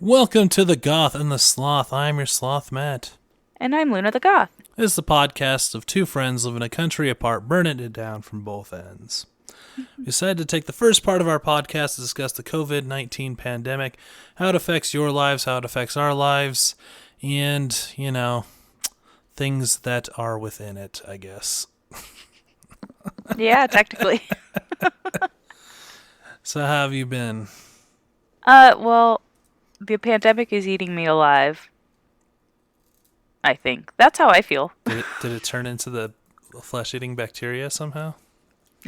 Welcome to the Goth and the Sloth. I'm your Sloth, Matt. And I'm Luna the Goth. This is the podcast of two friends living a country apart, burning it down from both ends. We decided to take the first part of our podcast to discuss the COVID-19 pandemic, how it affects your lives, how it affects our lives, and, things that are within it, I guess. Yeah, technically. So how have you been? Well, the pandemic is eating me alive. I think. That's how I feel. Did it turn into the flesh-eating bacteria somehow?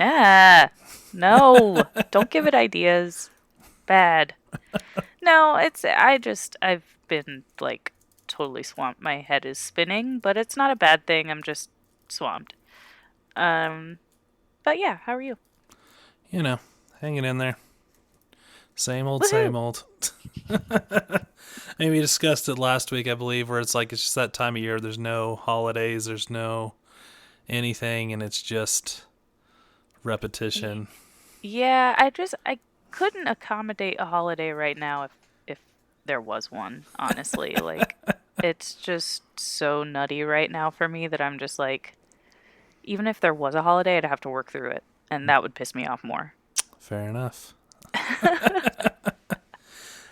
Ah, no. Don't give it ideas. Bad. No, I've been, totally swamped. My head is spinning, but it's not a bad thing. I'm just swamped. Um, but yeah, how are you? Hanging in there. Same old, Woohoo! same old. And we discussed it last week, I believe, where it's just that time of year. There's no holidays, there's no anything, and it's just Y- repetition. Yeah, I couldn't accommodate a holiday right now if there was one, honestly. It's just so nutty right now for me that I'm just like, even if there was a holiday, I'd have to work through it, and that would piss me off more. Fair enough.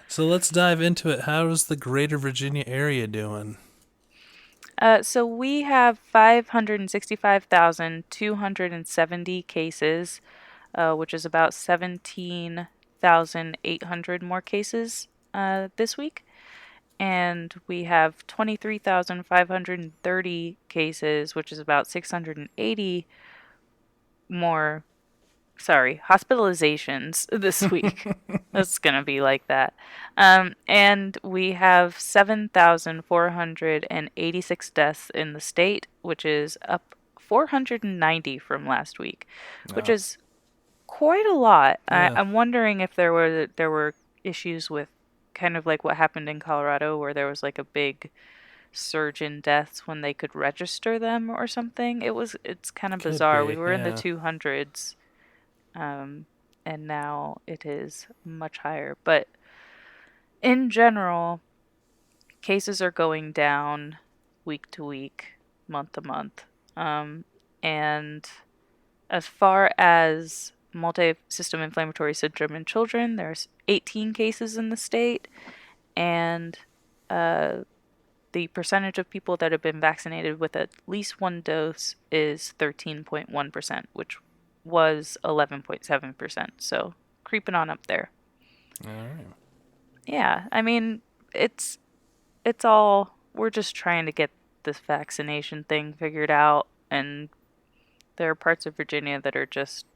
So let's dive into it. How is the greater Virginia area doing? So we have 565,270 cases, which is about 17,800 more cases this week. And we have 23,530 cases, which is about 680 more, hospitalizations this week. It's going to be like that. And we have 7,486 deaths in the state, which is up 490 from last week, which Oh, is quite a lot. yeah. I'm wondering if there were issues with kind of like what happened in Colorado, where there was like a big surge in deaths when they could register them or something. It's kind of Could bizarre. We be, were in the yeah. 200s, um, and now it is much higher. But in general, cases are going down week to week, month to month. Um, and as far as multi-system inflammatory syndrome in children, there's 18 cases in the state, and uh, the percentage of people that have been vaccinated with at least one dose is 13.1%, which was 11.7%. So creeping on up there. All right. Yeah, I mean, it's it's all we're just trying to get this vaccination thing figured out, and there are parts of Virginia that are just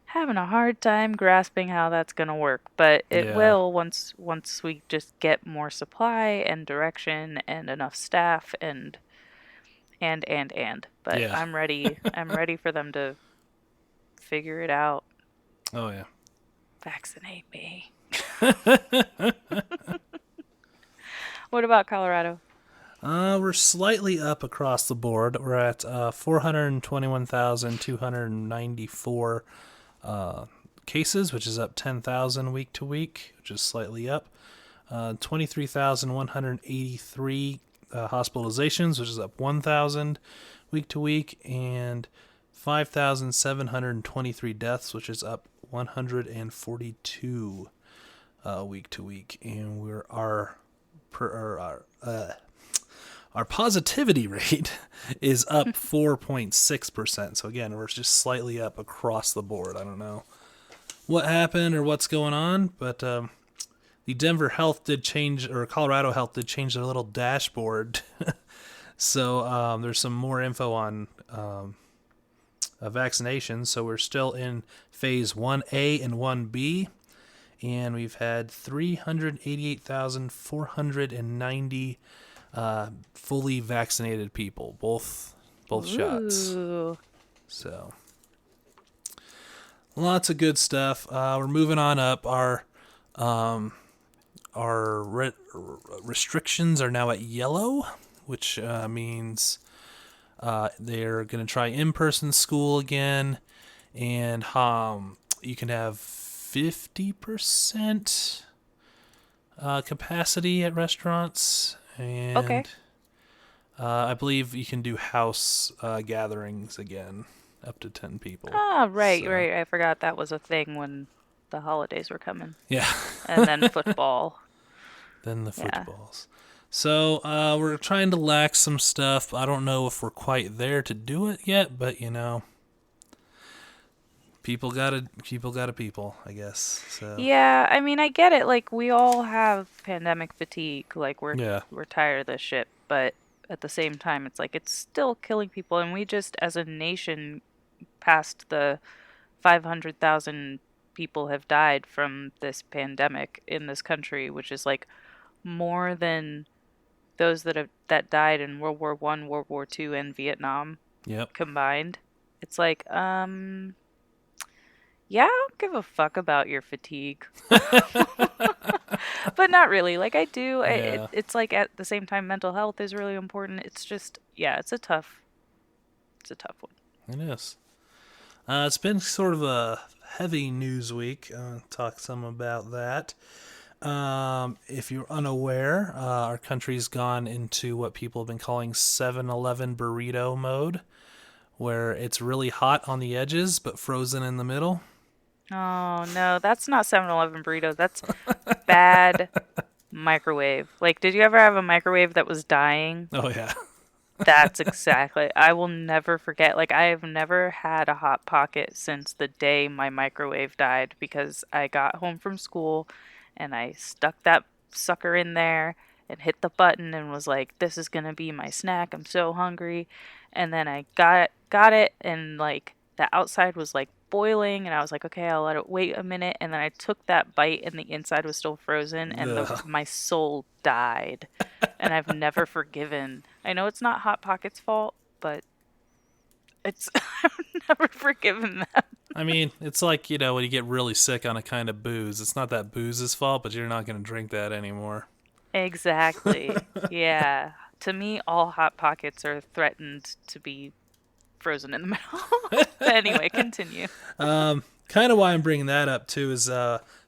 having a hard time grasping how that's going to work, but it Yeah. will once we just get more supply and direction and enough staff and. But Yeah. I'm ready. I'm ready for them to figure it out. Oh, yeah. Vaccinate me. What about Colorado? We're slightly up across the board. We're at 421,294 cases, which is up 10,000 week to week, which is slightly up. 23,183 hospitalizations, which is up 1,000 week to week, and 5,723 deaths, which is up 142 week to week. And our positivity rate is up 4.6%. So again, we're just slightly up across the board. I don't know what happened or what's going on, but the Denver Health did change, or Colorado Health did change their little dashboard. So there's some more info on vaccinations. So we're still in phase 1A and 1B, and we've had 388,490 fully vaccinated people, both shots. Ooh. So lots of good stuff. We're moving on up. Um, our restrictions are now at yellow, which means they're going to try in-person school again, and you can have 50% Capacity at restaurants, Okay. and I believe you can do house gatherings again, up to 10 people. Ah, right, So, right. I forgot that was a thing when the holidays were coming. yeah, And then football. then the Yeah. footballs. So, we're trying to lax some stuff. I don't know if we're quite there to do it yet, but people, I guess. So, Yeah, I mean, I get it. Like, we all have pandemic fatigue. Like, yeah. we're tired of this shit. But at the same time, it's like it's still killing people. And we just, as a nation, passed the 500,000 people have died from this pandemic in this country, which is like more than those that died in World War I, World War II, and Vietnam Yep. combined. It's like, yeah, I don't give a fuck about your fatigue. But not really. Like I do. Yeah, It's like at the same time, mental health is really important. It's just, yeah, it's a tough one. it is. It's been sort of a heavy news week. Talk some about that. If you're unaware, our country's gone into what people have been calling 7-Eleven burrito mode, where it's really hot on the edges but frozen in the middle. Oh no, that's not 7-Eleven burritos. That's bad microwave. Like, did you ever have a microwave that was dying? Oh, yeah. That's exactly. I will never forget. Like, I have never had a hot pocket since the day my microwave died because I got home from school and I stuck that sucker in there and hit the button and was like, "This is gonna be my snack. I'm so hungry." And then I got it, and like the outside was like boiling, and I was like, "Okay, I'll let it wait a minute." And then I took that bite, and the inside was still frozen, and the Ugh. my soul died, and I've never forgiven. I know it's not Hot Pocket's fault, but it's I've never forgiven them. I mean, it's like, when you get really sick on a kind of booze. It's not that booze's fault, but you're not going to drink that anymore. Exactly. Yeah. To me, all Hot Pockets are threatened to be frozen in the middle. But anyway, continue. Kind of why I'm bringing that up, too, is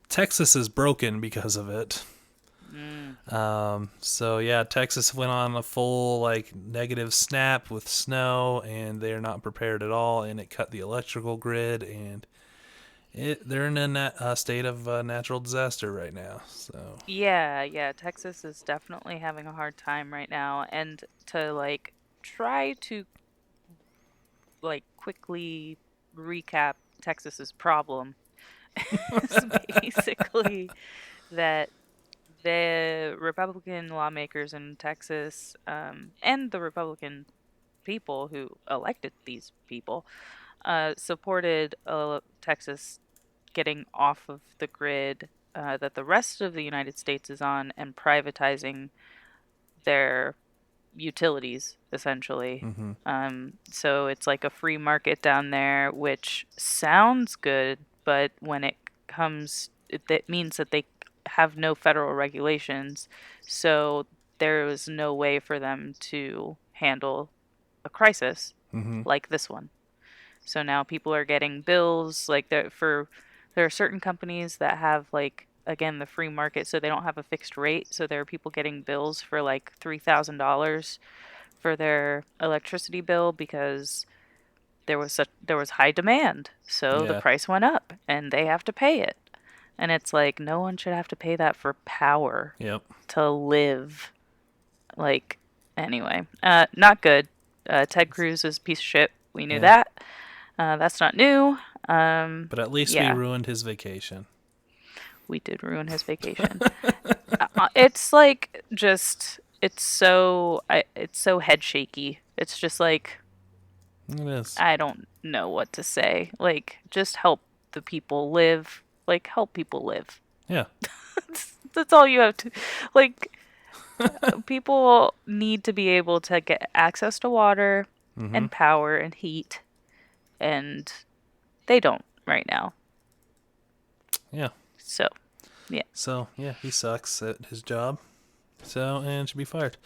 Texas is broken because of it. Mm. So yeah, Texas went on a full like negative snap with snow, and they're not prepared at all, and it cut the electrical grid, and they're in a state of natural disaster right now. So Yeah, yeah. Texas is definitely having a hard time right now. And to like try to like quickly recap Texas's problem is basically that the Republican lawmakers in Texas, and the Republican people who elected these people, supported Texas getting off of the grid that the rest of the United States is on and privatizing their utilities, essentially. hmm So it's like a free market down there, which sounds good, but when it comes, that means that they have no federal regulations. So there was no way for them to handle a crisis hmm like this one. So now people are getting bills like there are certain companies that have like again the free market so they don't have a fixed rate. So there are people getting bills for like $3,000 for their electricity bill because there was high demand. So the yeah, price went up and they have to pay it. And it's like no one should have to pay that for power yep, to live. Like anyway, not good. Ted Cruz is a piece of shit. We knew yeah. that. That's not new. But at least we Yeah, ruined his vacation. we did ruin his vacation. It's like just it's so head shaky. It's just like It is. I don't know what to say. Like just help the people live. Like help people live. Yeah. That's all you have to like people need to be able to get access to water hmm and power and heat and they don't right now. Yeah. So, yeah. So yeah, he sucks at his job. So and should be fired.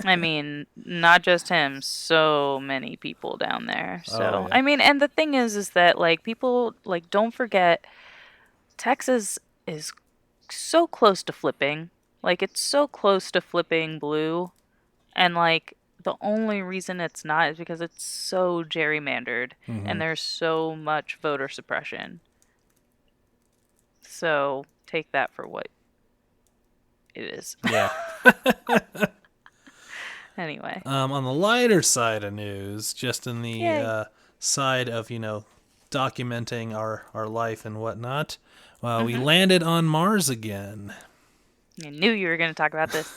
I mean, not just him, so many people down there. Oh So, yeah. I mean, and the thing is that like people like don't forget Texas is so close to flipping. Like, it's so close to flipping blue. And, like, the only reason it's not is because it's so gerrymandered and Hmm. there's so much voter suppression. So take that for what it is. Yeah. Anyway. On the lighter side of news, just in the Yay. side of, documenting our life and whatnot, we Mm-hmm. landed on Mars again. I knew you were going to talk about this.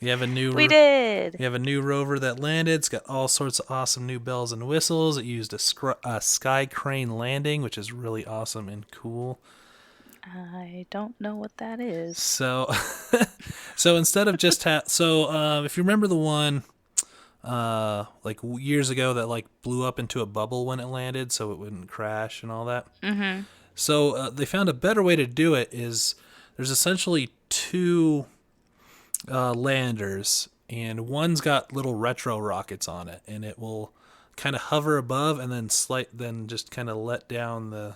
We have a We new did. we have a new rover that landed. It's got all sorts of awesome new bells and whistles. It used a sky crane landing, which is really awesome and cool. I don't know what that is. So, so instead of just if you remember the one like years ago that like blew up into a bubble when it landed, so it wouldn't crash and all that. Mm-hmm. So they found a better way to do it. Is there's essentially two landers, and one's got little retro rockets on it, and it will kind of hover above and then just kind of let down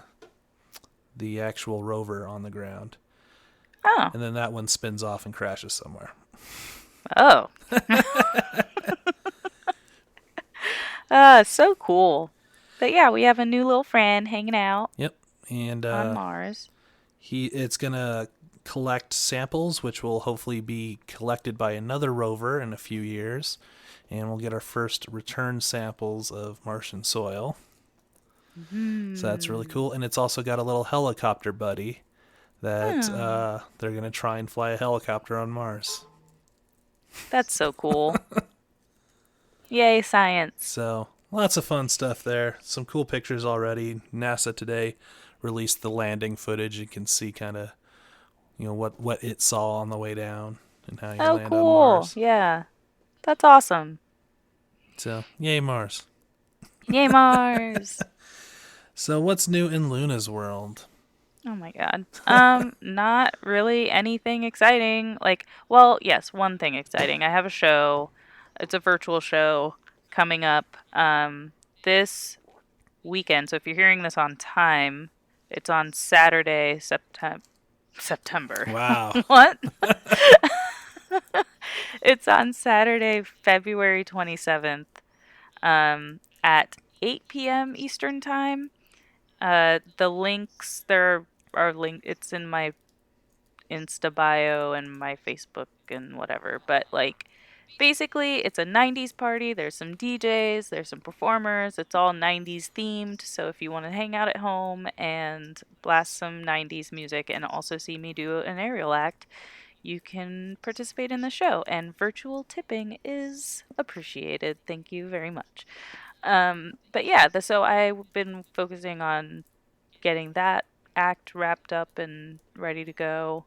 the actual rover on the ground, Oh. and then that one spins off and crashes somewhere. Oh. So cool. But yeah, we have a new little friend hanging out Yep, and on Mars. it's gonna collect samples, which will hopefully be collected by another rover in a few years, and we'll get our first return samples of Martian soil. So that's really Hmm. cool, and it's also got a little helicopter buddy that Oh, they're gonna try and fly a helicopter on Mars. that's so cool. Yay, science. So lots of fun stuff there. Some cool pictures already. NASA today released the landing footage. You can see kind of what it saw on the way down and how you Oh, land on cool. Mars. Yeah. That's awesome. So yay Mars. Yay, Mars. So what's new in Luna's world? Oh my God. Not really anything exciting. Like, well, yes, one thing exciting. I have a show. It's a virtual show coming up this weekend. So if you're hearing this on time, it's on Saturday, September. Wow. What? It's on Saturday, February 27th, at 8 p.m. Eastern Time. The links there are it's in my Insta bio and my Facebook and whatever. But like basically it's a 90s party. There's some DJs, there's some performers. It's all 90s themed. So if you want to hang out at home and blast some 90s music and also see me do an aerial act, you can participate in the show, and virtual tipping is appreciated. Thank you very much. But yeah, so I've been focusing on getting that act wrapped up and ready to go.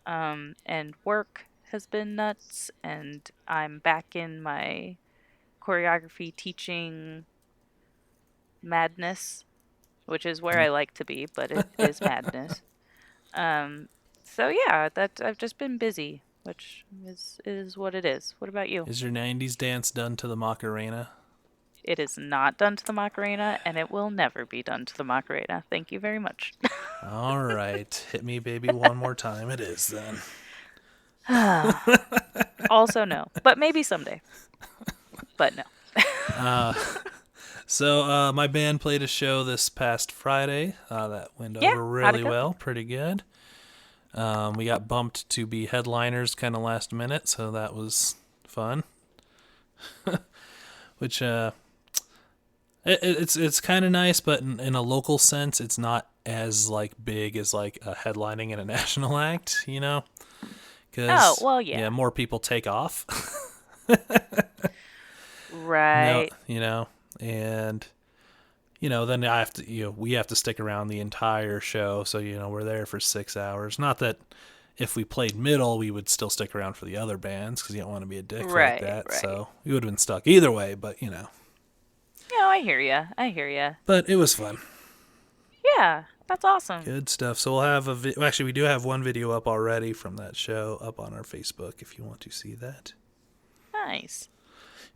And work has been nuts, and I'm back in my choreography teaching madness, which is where I like to be, but it is madness. Um, so yeah, that I've just been busy, which is what it is. What about you? Is your 90s dance done to the Macarena? It is not done to the Macarena, and it will never be done to the Macarena. Thank you very much. All right. Hit me, baby, one more time. It is then. Also, no, but maybe someday. But no. So my band played a show this past Friday. That went Yeah, over how'd it really go? well. Pretty good. We got bumped to be headliners kind of last minute, so that was fun. Which it's kind of nice, but in a local sense, it's not as like big as like a headlining in a national act, Oh, because well, yeah, yeah. more people take off. No, Right. and then I have to, we have to stick around the entire show, so we're there for 6 hours. Not that if we played middle, we would still stick around for the other bands because you don't want to be a dick like Right, that. right. So we would have been stuck either way, but No, I hear ya. I hear ya. but it was fun. Yeah, that's awesome. Good stuff. So we'll have actually, we do have one video up already from that show up on our Facebook if you want to see that. Nice.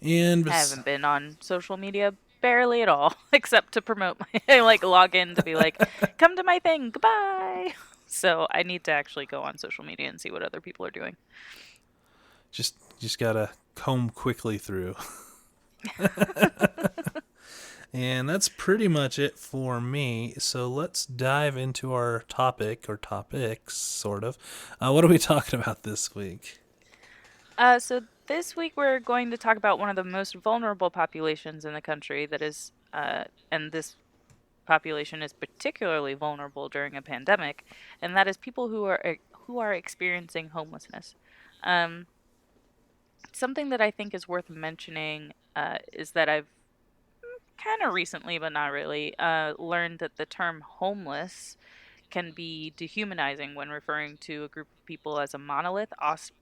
And I haven't been on social media barely at all, except to promote my I like log in to be like, come to my thing, goodbye. So I need to actually go on social media and see what other people are doing. Just gotta comb quickly through. And that's pretty much it for me. So let's dive into our topic or topics, sort of. What are we talking about this week? So this week we're going to talk about one of the most vulnerable populations in the country that is, and this population is particularly vulnerable during a pandemic, and that is people who are experiencing homelessness. Um, Something that I think is worth mentioning is that I've kind of recently, but not really, learned that the term homeless can be dehumanizing when referring to a group of people as a monolith,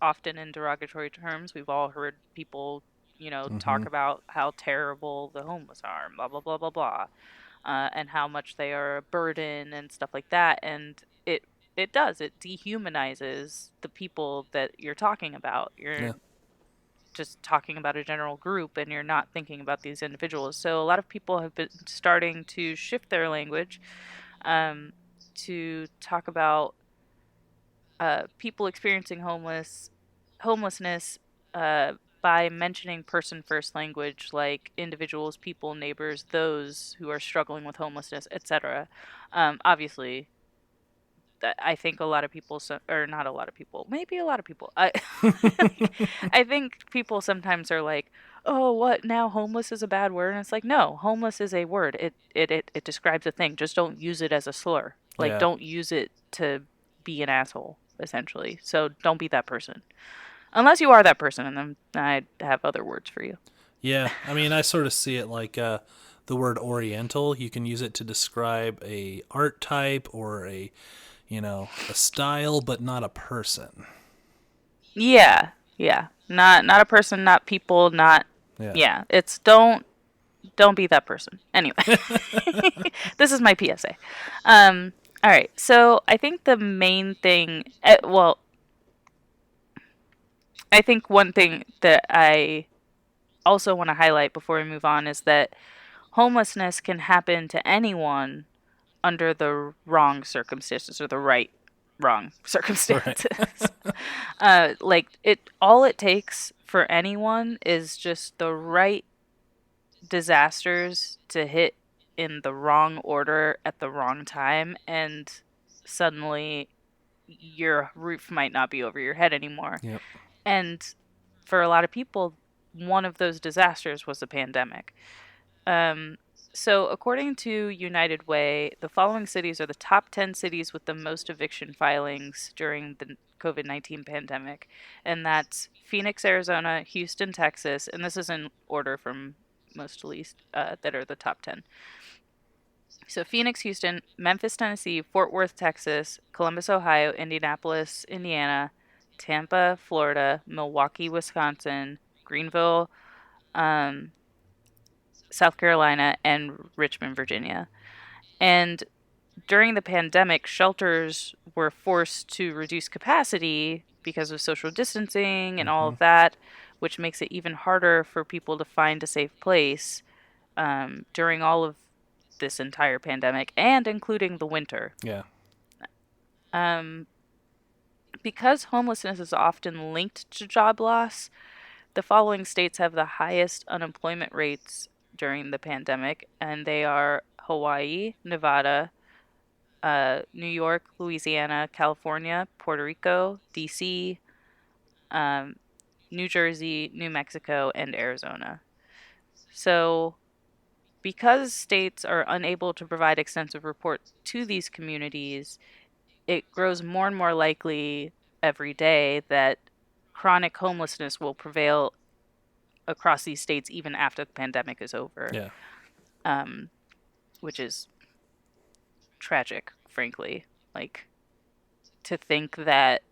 often in derogatory terms. We've all heard people, Mm-hmm. talk about how terrible the homeless are, blah, blah, blah, blah, blah, and how much they are a burden and stuff like that. And it dehumanizes the people that you're talking about. You're Yeah. just talking about a general group and you're not thinking about these individuals. So a lot of people have been starting to shift their language um, to talk about people experiencing homelessness uh, by mentioning person first language like individuals, people, neighbors, those who are struggling with homelessness, etc. Obviously, I think a lot of people, or not a lot of people, maybe a lot of people. I think people sometimes are like, "Oh, what now? Homeless is a bad word," and it's like, no, homeless is a word. It describes a thing. Just don't use it as a slur. Like, Yeah. don't use it to be an asshole, essentially. So don't be that person, unless you are that person, and then I have other words for you. Yeah. I mean, I sort of see it like the word Oriental. You can use it to describe a art type or a style, but not a person. Yeah, yeah. Not a person, not people, not Yeah. yeah. It's don't be that person. Anyway, this is my PSA. All right. So I think the main thing, well, I think one thing that I also want to highlight before we move on is that homelessness can happen to anyone under the wrong circumstances or the wrong Right. circumstances. Like all it takes for anyone is just the right disasters to hit in the wrong order at the wrong time, and suddenly your roof might not be over your head anymore. Yep. And for a lot of people, one of those disasters was a pandemic. Um, so, according to United Way, the following cities are the top 10 cities with the most eviction filings during the COVID-19 pandemic. And that's Phoenix, Arizona, Houston, Texas, and this is in order from most to least that are the top 10. So, Phoenix, Houston, Memphis, Tennessee, Fort Worth, Texas, Columbus, Ohio, Indianapolis, Indiana, Tampa, Florida, Milwaukee, Wisconsin, Greenville, um, South Carolina, and Richmond, Virginia. And during the pandemic, shelters were forced to reduce capacity because of social distancing and all Mm-hmm. of that, which makes it even harder for people to find a safe place during all of this entire pandemic and including the winter. Yeah. Um, because homelessness is often linked to job loss, the following states have the highest unemployment rates during the pandemic, and they are Hawaii, Nevada, New York, Louisiana, California, Puerto Rico, DC, um, New Jersey, New Mexico, and Arizona. So, because states are unable to provide extensive reports to these communities, it grows more and more likely every day that chronic homelessness will prevail across these states even after the pandemic is over, Yeah. um, which is tragic, frankly. Like, to think that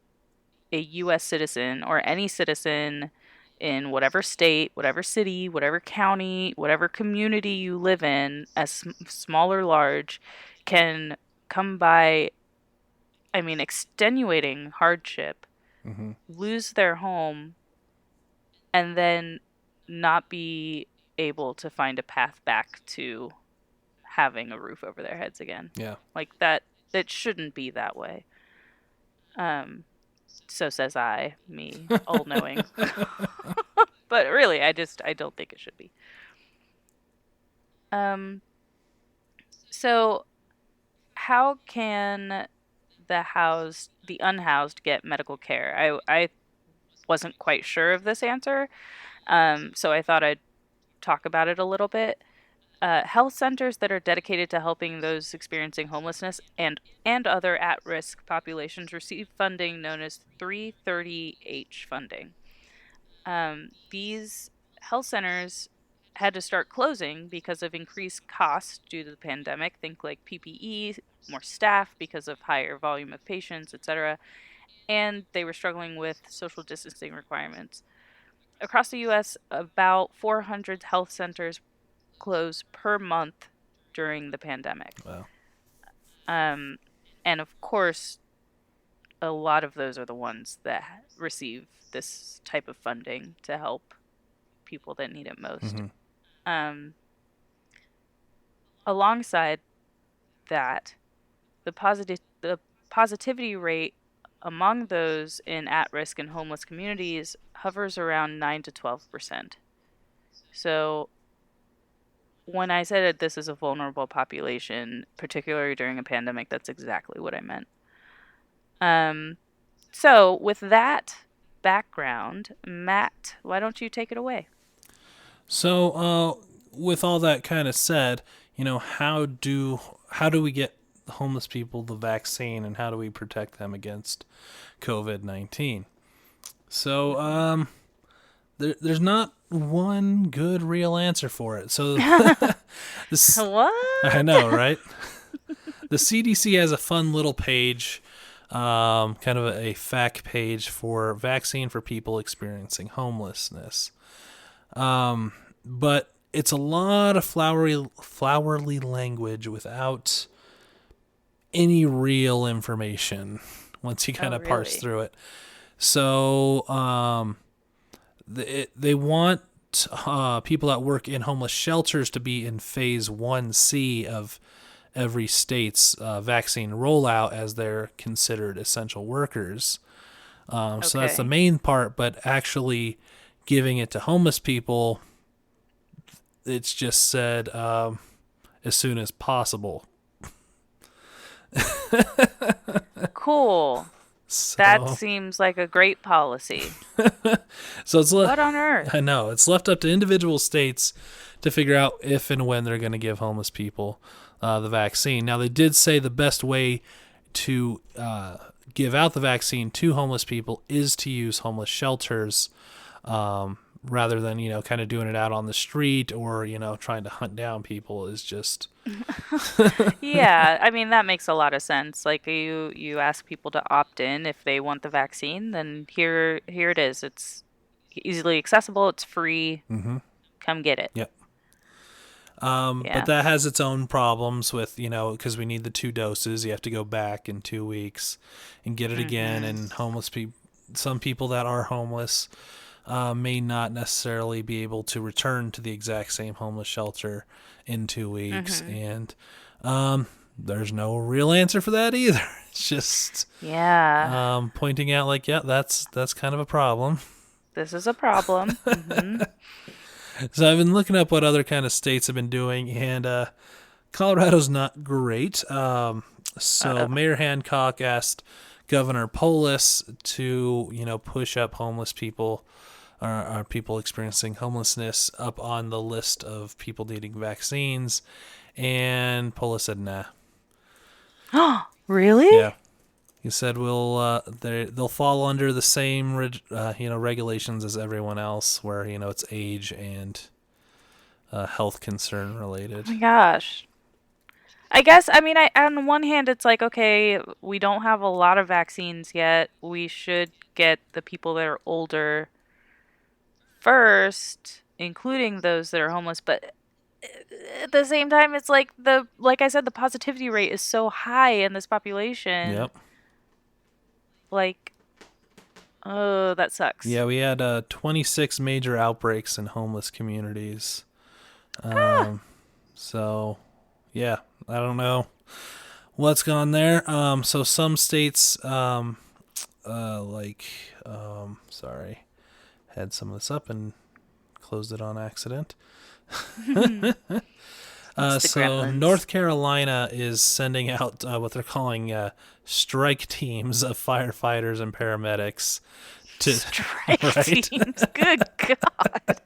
a U.S. citizen or any citizen in whatever state, whatever city, whatever county, whatever community you live in, as small or large, can come by, I mean, extenuating hardship, Mm-hmm. lose their home, and then not be. able to find a path back to having a roof over their heads again. Yeah. Like that it shouldn't be that way. Um so says I, me, all knowing. But really, I don't think it should be. Um so how can the unhoused get medical care? I wasn't quite sure of this answer. So I thought I'd talk about it a little bit. Health centers that are dedicated to helping those experiencing homelessness and other at-risk populations receive funding known as 330H funding. These health centers had to start closing because of increased costs due to the pandemic. Think like PPE, more staff because of higher volume of patients, etc. And they were struggling with social distancing requirements. Across the US, about 400 health centers closed per month during the pandemic. Wow. Um, and of course, a lot of those are the ones that receive this type of funding to help people that need it most. Mm-hmm. Um, Alongside that, the positivity rate among those in at-risk and homeless communities hovers around 9 to 12%. So when I said that this is a vulnerable population, particularly during a pandemic, that's exactly what I meant. Um, so with that background, Matt, why don't you take it away? So, with all that kind of said, how do we get homeless people the vaccine, and how do we protect them against COVID-19? So, there's not one good real answer for it. So, this What? I know, right? The CDC has a fun little page, kind of a fact page for vaccine for people experiencing homelessness. But it's a lot of flowery language without any real information once you kind Oh, of parse really? through it. So they want people that work in homeless shelters to be in phase 1C of every state's vaccine rollout, as they're considered essential workers. So that's the Okay. main part, but actually giving it to homeless people, it's just said as soon as possible. Cool. That So, seems like a great policy. so What on earth? I know it's left up to individual states to figure out if and when they're going to give homeless people the vaccine. Now, they did say the best way to give out the vaccine to homeless people is to use homeless shelters, rather than kind of doing it out on the street, or trying to hunt down people. Is just Yeah, I mean that makes a lot of sense. Like you ask people to opt in if they want the vaccine, then here it is. It's easily accessible, it's free. mm-hmm. Come get it. Yep. But Yeah. that has its own problems with, because we need the 2 doses. You have to go back in 2 weeks and get it again. Mhm. And homeless people, some people that are homeless, may not necessarily be able to return to the exact same homeless shelter in 2 weeks. Mhm. And there's no real answer for that either. It's just Yeah. pointing out, like, yeah, that's kind of a problem. This is a problem. Mhm. So I've been looking up what other kind of states have been doing, and Colorado's not great. So Uh-oh. Mayor Hancock asked Governor Polis to, push up homeless people, or people experiencing homelessness, up on the list of people needing vaccines, and Polis said, nah. Really? Yeah. He said they'll fall under the same regulations as everyone else, where it's age and health concern Oh related. my gosh. I guess I mean I on one hand it's like okay, we don't have a lot of vaccines yet. We should get the people that are older first, including those that are homeless, but at the same time it's like I said the positivity rate is so high in this population. Yep. Like oh, that sucks. Yeah, we had 26 major outbreaks in homeless communities Um, so yeah, I don't know what's gone there. So some states, like, sorry, had some of this up and closed it on accident. It's the So gremlins. North Carolina is sending out what they're calling strike teams of firefighters and paramedics to Strike right. teams. Good God.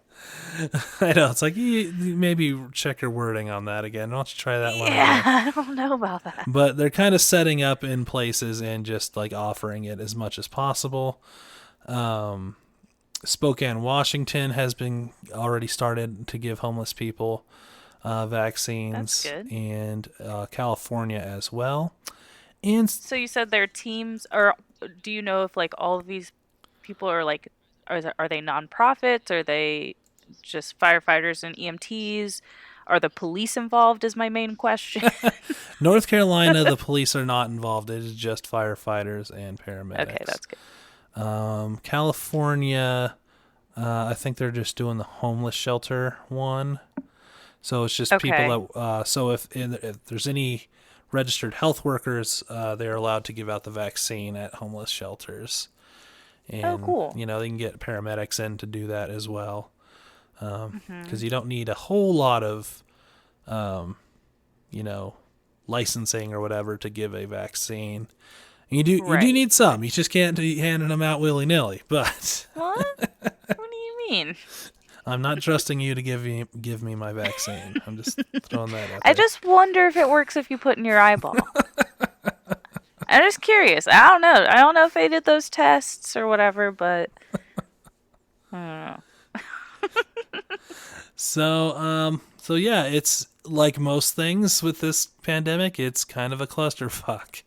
I know it's like you maybe check your wording on that again. Why don't you try that one Yeah, again? I don't know about that. But they're kind of setting up in places and just like offering it as much as possible. Um, Spokane, Washington has been already started to give homeless people That's vaccines, good. and California as well. And So you said their teams, or do you know if like all of these people are like, are they nonprofits? Are they just firefighters and EMTs? Are the police involved? Is my main question. North Carolina, the police are not involved. It is just firefighters and Okay, paramedics. that's good. California, I think they're just doing the homeless shelter one. So it's just people Okay. that. So if there's any registered health workers, they're allowed to give out the vaccine at homeless shelters, Oh, and cool. they can get paramedics in to do that as well. Hmm. Because you don't need a whole lot of, um, you know, licensing or whatever to give a vaccine. You do Right, need right. some. You just can't be handing them out willy nilly. But What? What do you mean? I'm not trusting you to give me my vaccine. I'm just throwing that out I there. just wonder if it works if you put in your eyeball. I'm just curious. I don't know. I don't know if they did those tests or whatever, but I don't know. So yeah, it's like most things with this pandemic. It's kind of a clusterfuck,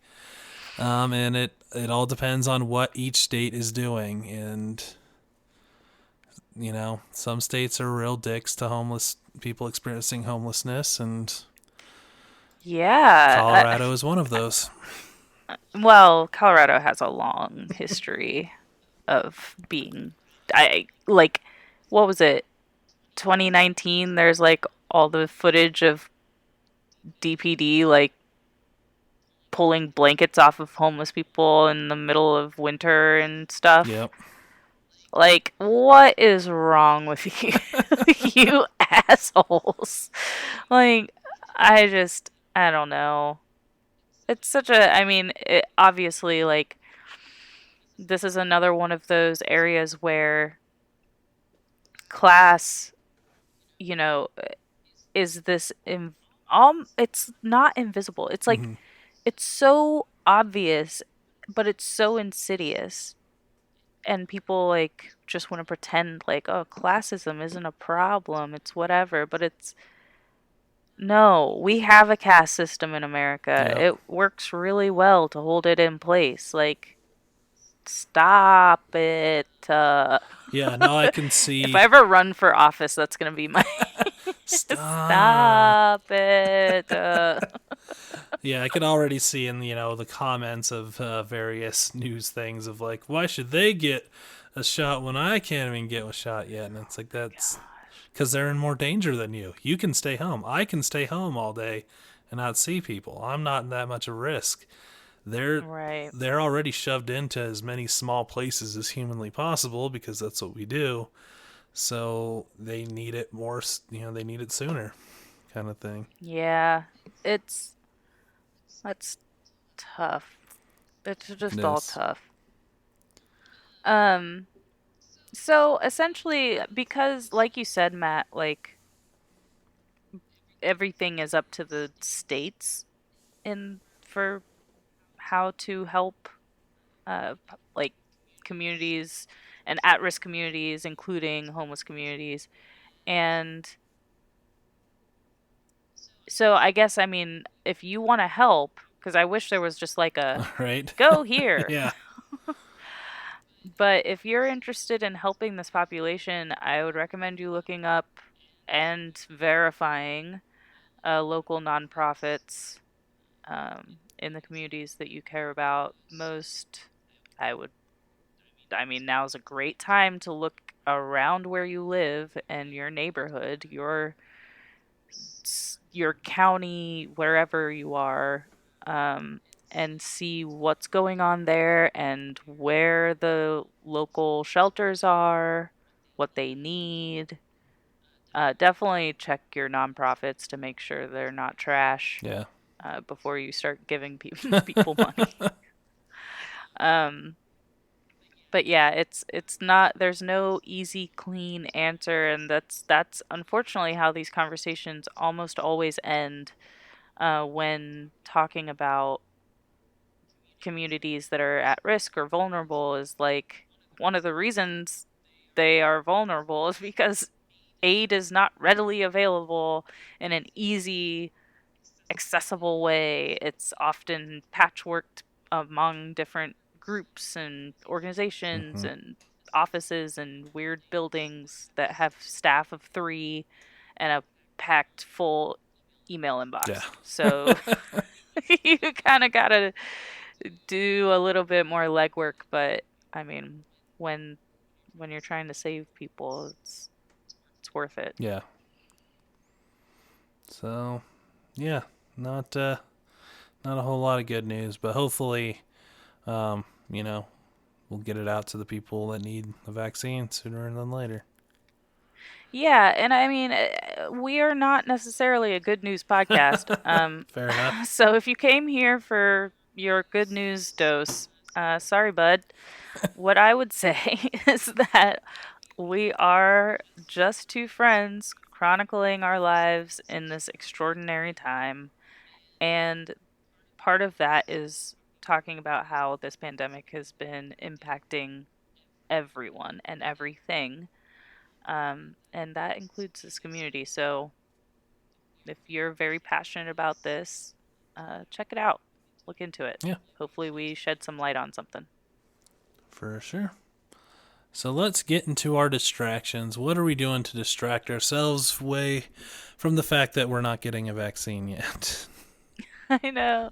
and it all depends on what each state is doing, and some states are real dicks to homeless people experiencing homelessness, and Yeah. Colorado is one of those. Well, Colorado has a long history of being I like what was it? 2019 there's like all the footage of DPD like pulling blankets off of homeless people in the middle of winter and stuff. Yep. Like, what is wrong with you? You assholes. Like, I don't know. It's such a, I mean, obviously, like, this is another one of those areas where class, you know, is this, it's not invisible. It's like, Hmm. it's so obvious, but it's so insidious. And people like just want to pretend like, oh, classism isn't a problem, it's whatever, but it's no, we have a caste system in America. Yep. It works really well to hold it in place. Like, stop it. Yeah. Now I can If I see. ever run for office, that's gonna be my Stop. stop it. Yeah, I could already see in the comments of various news things of like, why should they get a shot when I can't even get a shot yet? And it's like that's because they're in more danger than you. You can stay home. I can stay home all day and not see people. I'm not in that much of a risk. They're Right. they're already shoved into as many small places as humanly possible because that's what we do. So they need it more. They need it sooner, kind of thing. Yeah. It's that's tough. It's It just all is. tough. Um, so essentially, because like you said, Matt, like everything is up to the states in for how to help like communities and at-risk communities, including homeless communities. And so I guess I mean, if you want to help, because I wish there was just like a All right. go here. Yeah. But if you're interested in helping this population, I would recommend you looking up and verifying local nonprofits in the communities that you care about most. I would, I mean, now is a great time to look around where you live and your neighborhood, your your county, wherever you are, um, and see what's going on there and where the local shelters are, what they need. Definitely check your nonprofits to make sure they're not trash Yeah. before you start giving people money. Um, but yeah, it's not. There's no easy, clean answer, and that's unfortunately how these conversations almost always end when talking about communities that are at risk or vulnerable. Is like one of the reasons they are vulnerable is because aid is not readily available in an easy, accessible way. It's often patchworked among different groups and organizations Hmm. and offices and weird buildings that have staff of three and a packed full email Yeah. inbox. So you kind of got to do a little bit more legwork, but I mean, when when you're trying to save people, it's worth it. Yeah. So, yeah, not not a whole lot of good news, but hopefully, um, you know, we'll get it out to the people that need the vaccine sooner than later. Yeah, and I mean, we are not necessarily a good news podcast. Fair enough. So if you came here for your good news dose, sorry, bud. What I would say is that we are just two friends chronicling our lives in this extraordinary time. And part of that is talking about how this pandemic has been impacting everyone and everything. And that includes this community. So if you're very passionate about this, check it out. Look into it. Yeah, Hopefully, we shed some light on something. for sure. So let's get into our distractions. What are we doing to distract ourselves away from the fact that we're not getting a vaccine yet? I know.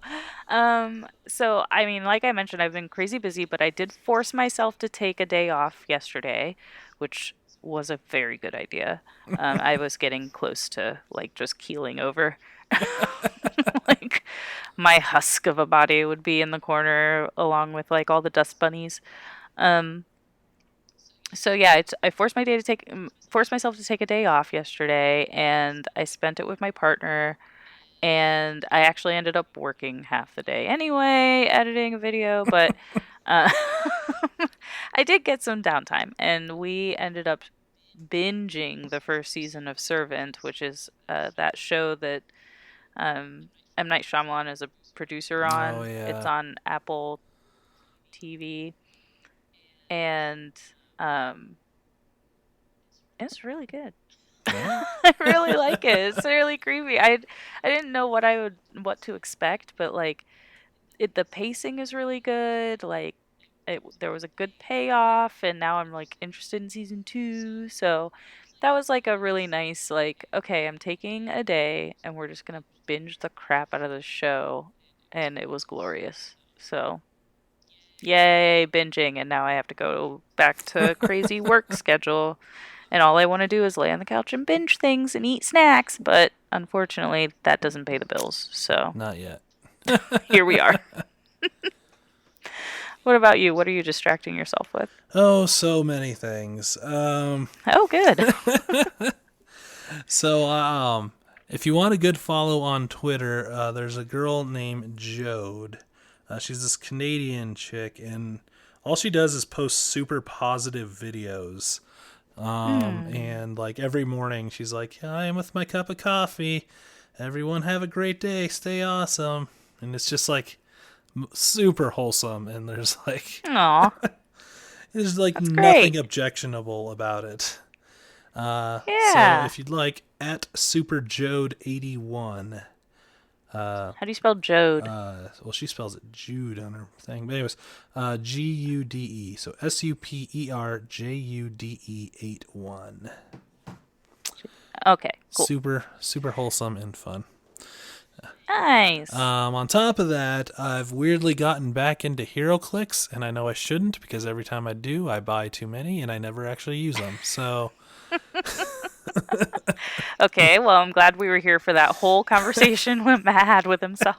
So, I mean, like I mentioned, I've been crazy busy, but I did force myself to take a day off yesterday, which was a very good idea. I was getting close to like just keeling over. Like my husk of a body would be in the corner along with like all the dust bunnies. Um, so yeah, I forced myself to take a day off yesterday, and I spent it with my partner. And I actually ended up working half the day anyway, editing a video, but uh, I did get some downtime, and we ended up binging the first season of Servant, which is that show that M. Night Shyamalan is a producer Oh on. It's yeah. on Apple TV, and um, it's really good. Yeah. I really like it. It's really creepy. I didn't know what to expect, but like the pacing is really good. Like there was a good payoff, and now I'm like interested in season two. So that was like a really nice like okay, I'm taking a day and we're just gonna binge the crap out of the show, and it was glorious. So yay binging, and now I have to go back to crazy work schedule, and all I want to do is lay on the couch and binge things and eat snacks, but unfortunately that doesn't pay the bills. So Not yet. here we are. What about you? What are you distracting yourself with? Oh, so many things. Oh, good. So if you want a good follow on Twitter, there's a girl named Jode. She's this Canadian chick, and all she does is post super positive videos. Hmm. And like every morning, she's like, "I am with my cup of coffee. Everyone have a great day. Stay awesome." And it's just like super wholesome, and Aw, there's like that's great. nothing objectionable about it. So Yeah. if you'd like, at superjode81. How do you spell Jode? Well, she spells it Jude on her thing. But anyways, Gude. So SUPERJUDE 81. Okay, cool. Super, super wholesome and fun. Nice. On top of that, I've weirdly gotten back into HeroClix, and I know I shouldn't because every time I do, I buy too many and I never actually use them. So Okay, well, I'm glad we were here for that whole conversation with Matt had with himself.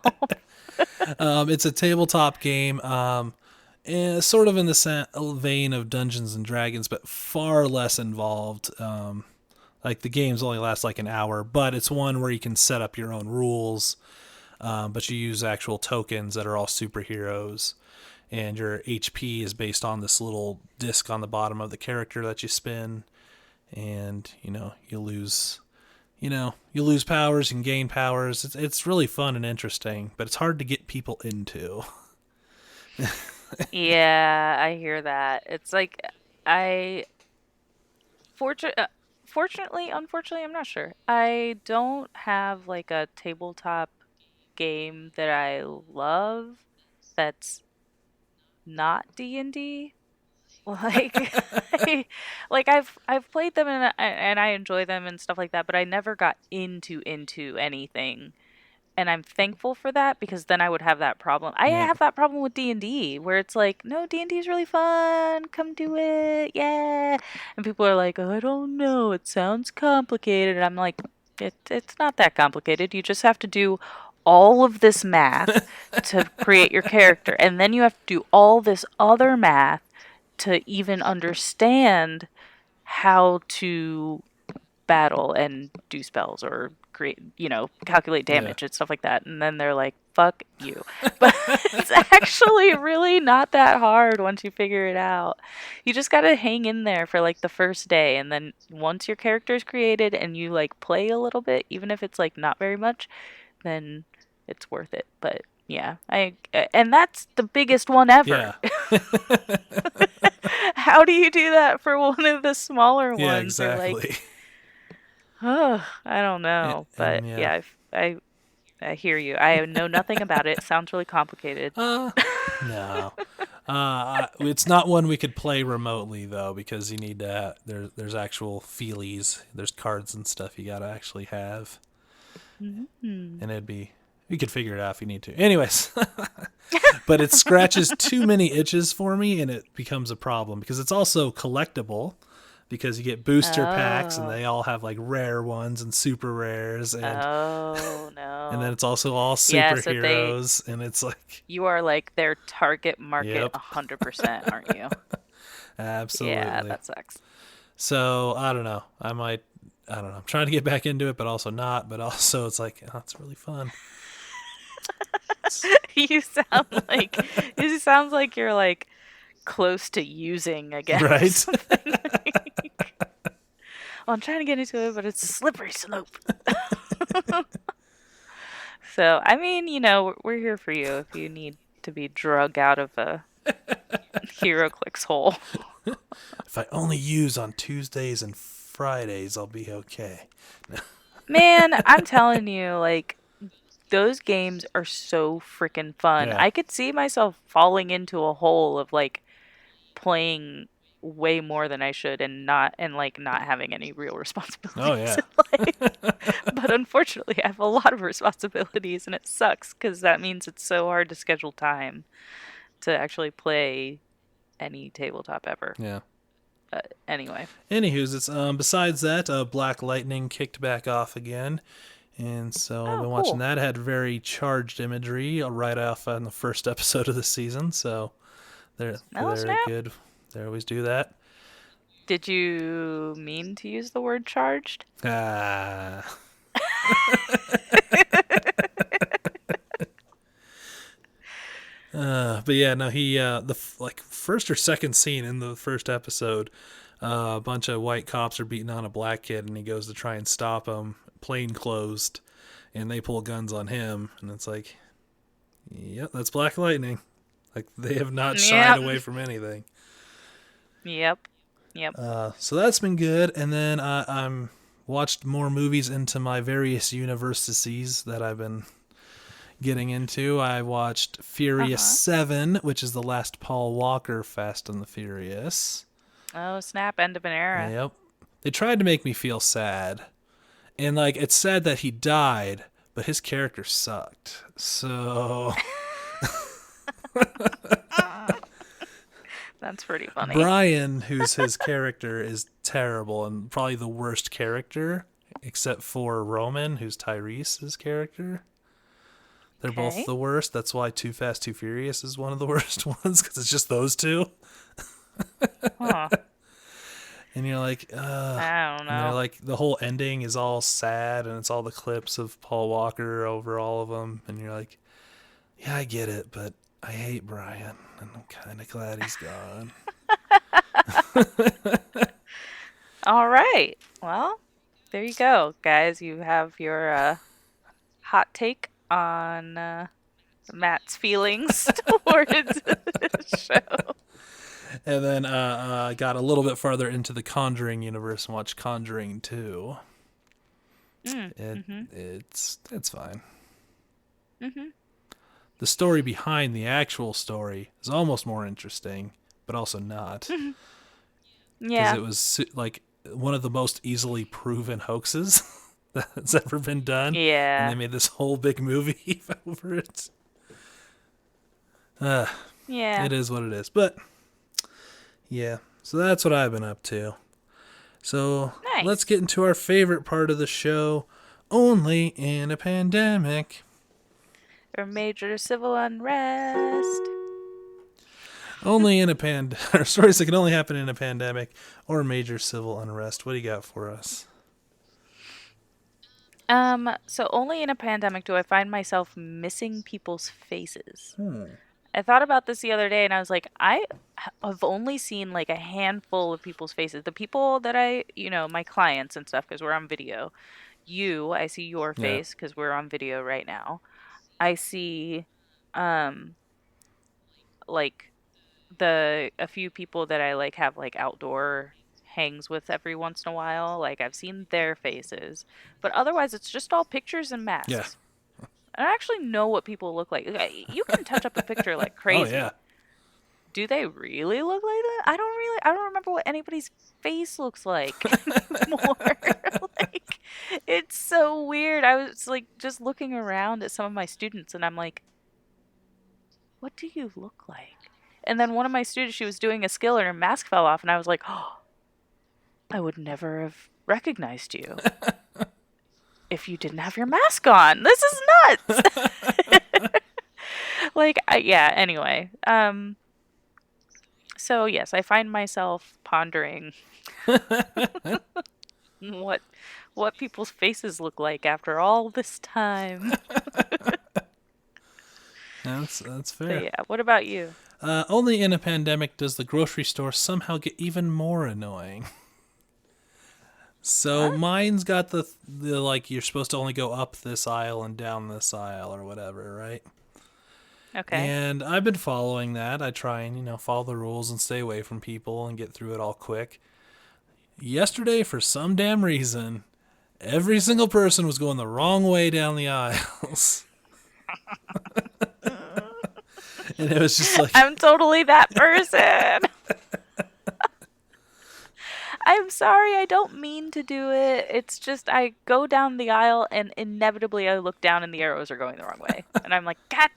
It's a tabletop game, sort of in the vein of Dungeons and Dragons, but far less involved. Like the games only last like an hour, but it's one where you can set up your own rules. But you use actual tokens that are all superheroes, and your HP is based on this little disc on the bottom of the character that you spin, and you lose powers and gain powers. It's really fun and interesting, but it's hard to get people into. Yeah, I hear that. It's like I fortu- uh, fortunately, unfortunately, I'm not sure. I don't have like a tabletop game that I love that's not D&D. Like I, like I've played them and I enjoy them and stuff like that, but I never got into anything. And I'm thankful for that because then I would have that problem. I Yep. have that problem with D&D where it's like, no, D&D is really fun. Come do it. Yeah. And people are like, oh, I don't know. It sounds complicated. And I'm like, it's not that complicated. You just have to do all of this math to create your character. And then you have to do all this other math to even understand how to battle and do spells or create, calculate Yeah. damage and stuff like that. And then they're like, fuck you. But it's actually really not that hard once you figure it out. You just got to hang in there for like the first day. And then once your character is created and you like play a little bit, even if it's like not very much, then it's worth it. But yeah, and that's the biggest one ever. Yeah. How do you do that for one of the smaller Yeah. ones? Or like, Exactly. oh, I don't And, know, but and yeah. yeah, I hear you. I know nothing about it. It sounds really complicated. Uh, no. It's not one we could play remotely though, because you need to. There's actual feelies. There's cards and stuff you gotta actually have, Mm-hmm. and we could figure it out if you need to. Anyways, but it scratches too many itches for me, and it becomes a problem because it's also collectible. Because you get booster packs, and Oh, they all have like rare ones and super rares, oh and then no. it's also all Yeah, so superheroes, and it's like, you are like their target market yep, 100%, aren't you? Yeah, absolutely. that sucks. So I don't know. I'm trying to get back into it, but also not. But also, it's like, oh, it's really fun. It's, You sound like it sounds like you're like close to using again or right? something. Well, I'm trying to get into it, but it's a slippery slope. So, I mean, we're here for you if you need to be drug out of a HeroClix hole. If I only use on Tuesdays and Fridays, I'll be okay. Man, I'm telling you, like, those games are so freaking fun. Yeah. I could see myself falling into a hole of like playing way more than I should and like not having any real Oh responsibilities yeah. in life. But unfortunately, I have a lot of responsibilities and it sucks because that means it's so hard to schedule time to actually play any tabletop ever. Yeah. Anyway. Anywho's, it's besides that, Black Lightning kicked back off again, and so I've Oh, been watching cool. that. It had very charged imagery right off on the first episode of the season, so Oh, they're snap. good. They always do that. Did you mean to use the word charged? Ah. But yeah, no, he like first or second scene in the first episode, a bunch of white cops are beating on a black kid, and he goes to try and stop them, plain closed, and they pull guns on him, and it's like, yep, that's Black Lightning. Like they have not shied Yep. away from anything. Yep. Yep. So that's been good, and then I'm watched more movies into my various universes that I've been getting into. I watched Furious Uh-huh. 7, which is the last Paul Walker Fast and the Furious. Oh, snap. End of an era. Yep. They tried to make me feel sad. And like it's sad that he died, but his character sucked. So That's pretty funny. Brian, who's his character, is terrible and probably the worst character, except for Roman, who's Tyrese's character. They're both Okay. the worst. That's why Too Fast, Too Furious is one of the worst ones, because it's just those two. Huh. And you're like, I don't and they're know. like, the whole ending is all sad, and it's all the clips of Paul Walker over all of them. And you're like, yeah, I get it, but I hate Brian, and I'm kind of glad he's gone. All right. Well, there you go, guys. You have your hot take on Matt's feelings towards the show. And then I got a little bit farther into the Conjuring universe and watched Conjuring 2. Mm-hmm. It's fine. Mm-hmm. The story behind the actual story is almost more interesting, but also not, because Yeah. it was like one of the most easily proven hoaxes that's ever been done, and they Yeah. made this whole big movie over it. Uh, Yeah. it is what it is, but yeah. So that's what I've been up to. So let's Nice. get into our favorite part of the show. Only in a pandemic. Or major civil unrest. Only in a or stories that can only happen in a pandemic or major civil unrest. What do you got for us? So only in a pandemic do I find myself missing people's faces. Hmm. I thought about this the other day and I was like, have only seen like a handful of people's faces. The people that my clients and stuff, because we're on video. I see your Yeah. face because we're on video right now. I see, um, like a few people that I like have like outdoor hangs with every once in a while. Like I've seen their faces, but otherwise it's just all pictures and Yeah. masks. I don't actually know what people look like. You can touch up a picture like Oh, yeah. crazy. Do they really look like that? I don't remember what anybody's face looks like anymore. Like, it's so weird. I was like just looking around at some of my students and I'm like, what do you look like? And then one of my students, she was doing a skill and her mask fell off and I was like, oh, I would never have recognized you if you didn't have your mask on. This is nuts. Yeah, anyway. So yes, I find myself pondering what what people's faces look like after all this time. That's But fair. yeah, what about you? Only in a pandemic does the grocery store somehow get even more annoying. So What? mine's got the like you're supposed to only go up this aisle and down this aisle or whatever, right? Okay. And I've been following that. I try and, follow the rules and stay away from people and get through it all quick. Yesterday, for some damn reason, every single person was going the wrong way down the aisles. And it was just like, I'm totally that person. I'm sorry, I don't mean to do it. It's just I go down the aisle and inevitably I look down and the arrows are going the wrong way. And I'm like, God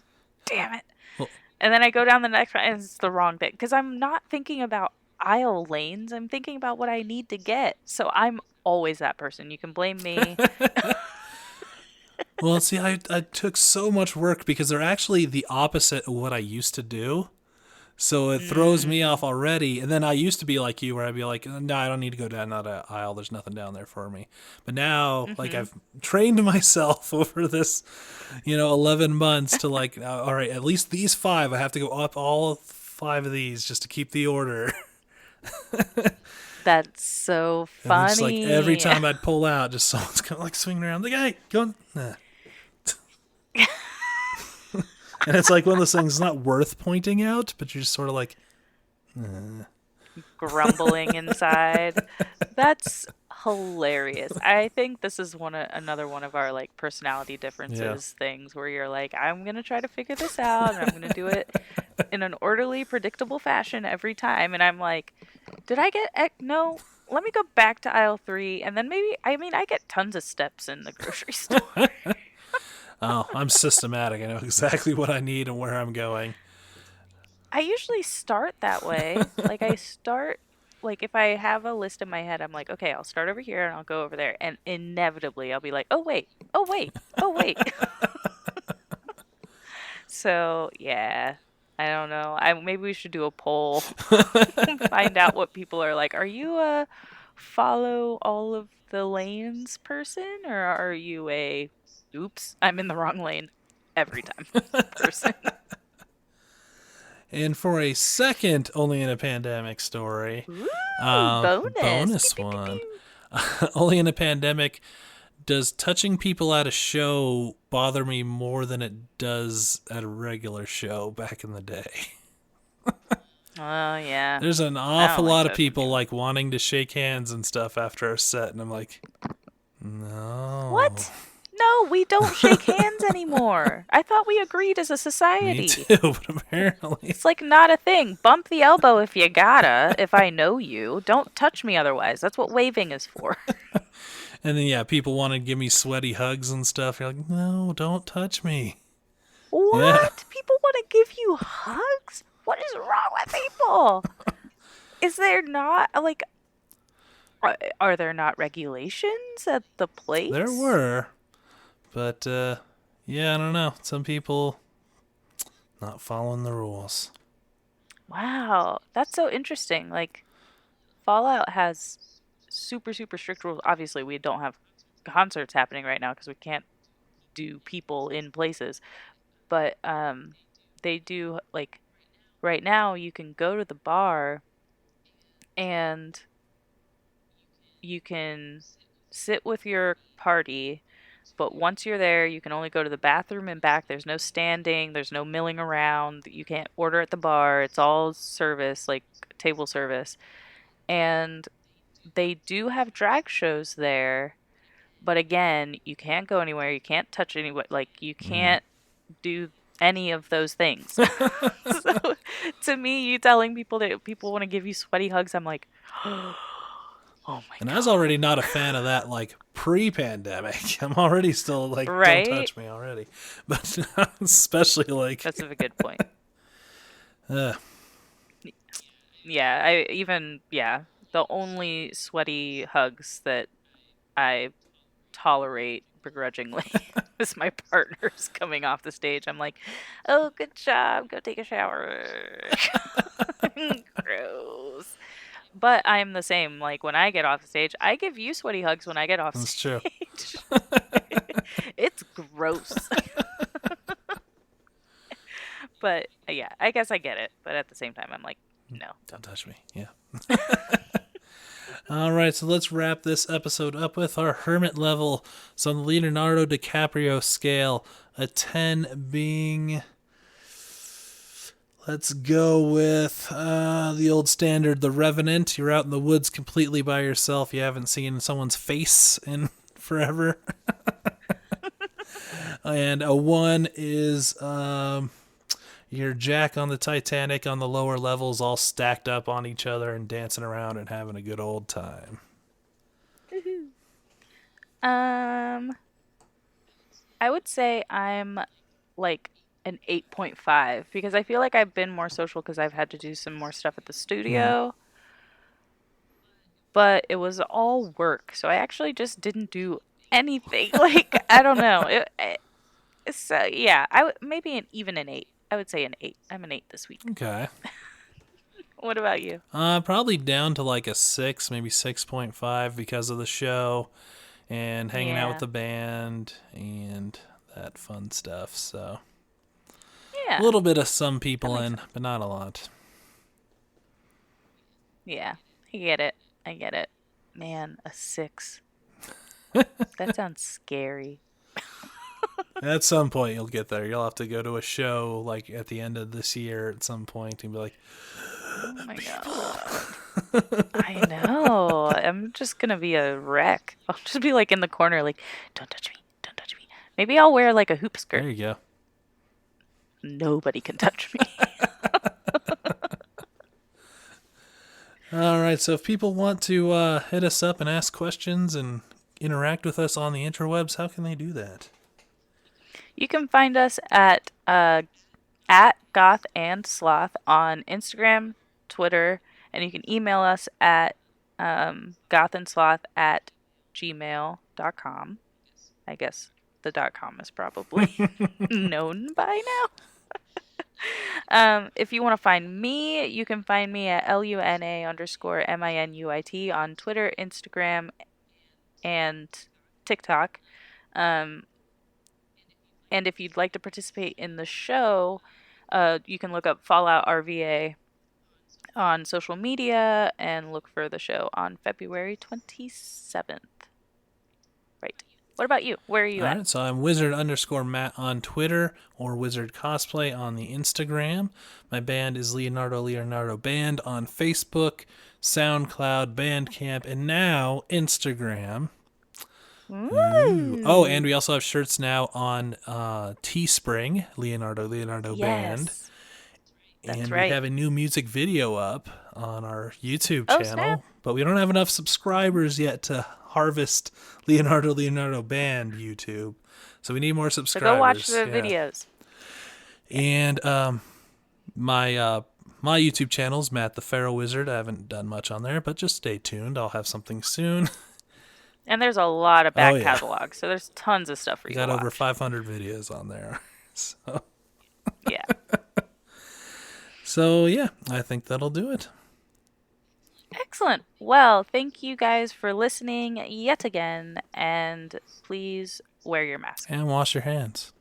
damn it. well, And then I go down the next one and it's the wrong thing. Because I'm not thinking about aisle lanes. I'm thinking about what I need to get. So I'm always that person. You can blame me. well, see, I took so much work because they're actually the opposite of what I used to do. So it throws me off Mm, already. And then I used to be like you, where I'd be like, no, I don't need to go down that aisle. There's nothing down there for me. But now, like, mm-hmm. I've trained myself over this, 11 months to like, all right, at least these five, I have to go up all five of these just to keep the order. That's so And then just like every funny. time I'd pull out, just someone's kind of like swinging around, like, hey, go. Nah. And it's like one of those things, it's not worth pointing out, but you're just sort of like, Grumbling inside. That's hilarious. I think this is another one of our like personality yeah. differences things where you're like, I'm gonna try to figure this out and I'm gonna do it in an orderly, predictable fashion every time. And I'm like, did I get no? Let me go back to aisle three and then maybe I get tons of steps in the grocery store. Oh, I'm systematic. I know exactly what I need and where I'm going. I usually start that way. Like I start like if I have a list in my head, I'm like, okay, I'll start over here and I'll go over there, and inevitably I'll be like, oh wait, oh wait, oh wait. So yeah, I don't know. I maybe we should do a poll, find out what people are like. Are you a follow all of the lanes person, or are you a oops, I'm in the wrong lane every time person? And for a second only in a pandemic story, Ooh, bonus. Pew, bonus pew, pew, one. pew. Only in a pandemic, does touching people at a show bother me more than it does at a regular show back in the day? Oh yeah. There's an I don't awful like lot of touching people people. like wanting to shake hands and stuff after a set, and I'm like, no. What? No, we don't shake hands anymore. I thought we agreed as a Me society. too, but apparently. It's like not a thing. Bump the elbow if you gotta, if I know you. Don't touch me otherwise. That's what waving is for. And then, yeah, people want to give me sweaty hugs and stuff. You're like, no, don't touch me. Yeah. What? People want to give you hugs? What is wrong with people? Is there not, like, are there not regulations at the There place? were, but, yeah, I don't know. Some people not following the rules. Wow, that's so interesting. Like, Fallout has super, super strict rules. Obviously, we don't have concerts happening right now because we can't do people in places. But they do, like, right now you can go to the bar and you can sit with your party, but once you're there, you can only go to the bathroom and back. There's no standing, there's no milling around. You can't order at the bar. It's all service, like table service. And they do have drag shows there, but again, you can't go anywhere. You can't touch anyone. Like, you Mm. can't do any of those things. So, to me, you telling people that people want to give you sweaty hugs, I'm like, oh my And I was God. already not a fan of that, like, pre-pandemic. I'm already still like, don't Right? touch me already. But especially, like, That's a good point. uh, Yeah, I even, yeah, the only sweaty hugs that I tolerate begrudgingly is my partner's coming off the stage. I'm like, oh, good job. Go take a shower. Gross. But I'm the same. Like, when I get off the stage, I give you sweaty hugs when I get off that's true. stage. It's gross. But yeah, I guess I get it. But at the same time, I'm like, no. Don't touch me. Yeah. All right, so let's wrap this episode up with our hermit level. So on the Leonardo DiCaprio scale, a 10 being, let's go with the old standard, The Revenant. You're out in the woods completely by yourself. You haven't seen someone's face in forever. And a 1 is you're Jack on the Titanic on the lower levels, all stacked up on each other and dancing around and having a good old time. Um, I would say I'm like an 8.5 because I feel like I've been more social because I've had to do some more stuff at the Mm. studio, but it was all work. So I actually just didn't do anything. Like, I don't know. So yeah, I would maybe even an 8. I would say an 8. I'm an 8 this week. Okay. What about you? Probably down to like a 6, maybe 6.5 because of the show and hanging out with Yeah. the band and that fun stuff. So a Yeah. little bit of some That people makes in, sense. but not a lot. Yeah. I get it. I get it. Man, a 6. That sounds scary. At some point you'll get there. You'll have to go to a show like at the end of this year at some point and be like, Oh my God. I know. I'm just gonna be a wreck. I'll just be like in the corner, like, don't touch me, don't touch me. Maybe I'll wear like a hoop skirt. there you go. Nobody can touch me. All right, so if people want to hit us up and ask questions and interact with us on the interwebs, how can they do that? You can find us at at Goth and Sloth on Instagram, Twitter, and you can email us at gothandsloth at gmail.com. I guess the .com is probably known by now. If you want to find me, you can find me at LUNA_MINUIT on Twitter, Instagram, and TikTok. Um, and if you'd like to participate in the show, you can look up Fallout RVA on social media and look for the show on February 27th. Right. What about you? Where are you All at? right, so I'm wizard_Matt on Twitter or wizard cosplay on the Instagram. My band is Leonardo Band on Facebook, SoundCloud, Bandcamp, and now Instagram. Ooh. Oh, and Ooh. we also have shirts now on Teespring, Leonardo Band. Yes, that's And we right. have a new music video up on our YouTube Oh, snap. channel, but we don't have enough subscribers yet to harvest Leonardo Band YouTube. So we need more So go watch subscribers. the Yeah. videos. Yeah. And my YouTube channel is Matt the Pharaoh Wizard. I haven't done much on there, but just stay tuned. I'll have something soon. And there's a lot of Oh back yeah, catalog, so there's tons of stuff for we you to got over watch. 500 videos on there. So Yeah. so yeah, I think that'll do it. Excellent. Well, thank you guys for listening yet again, and please wear your mask. And wash your hands.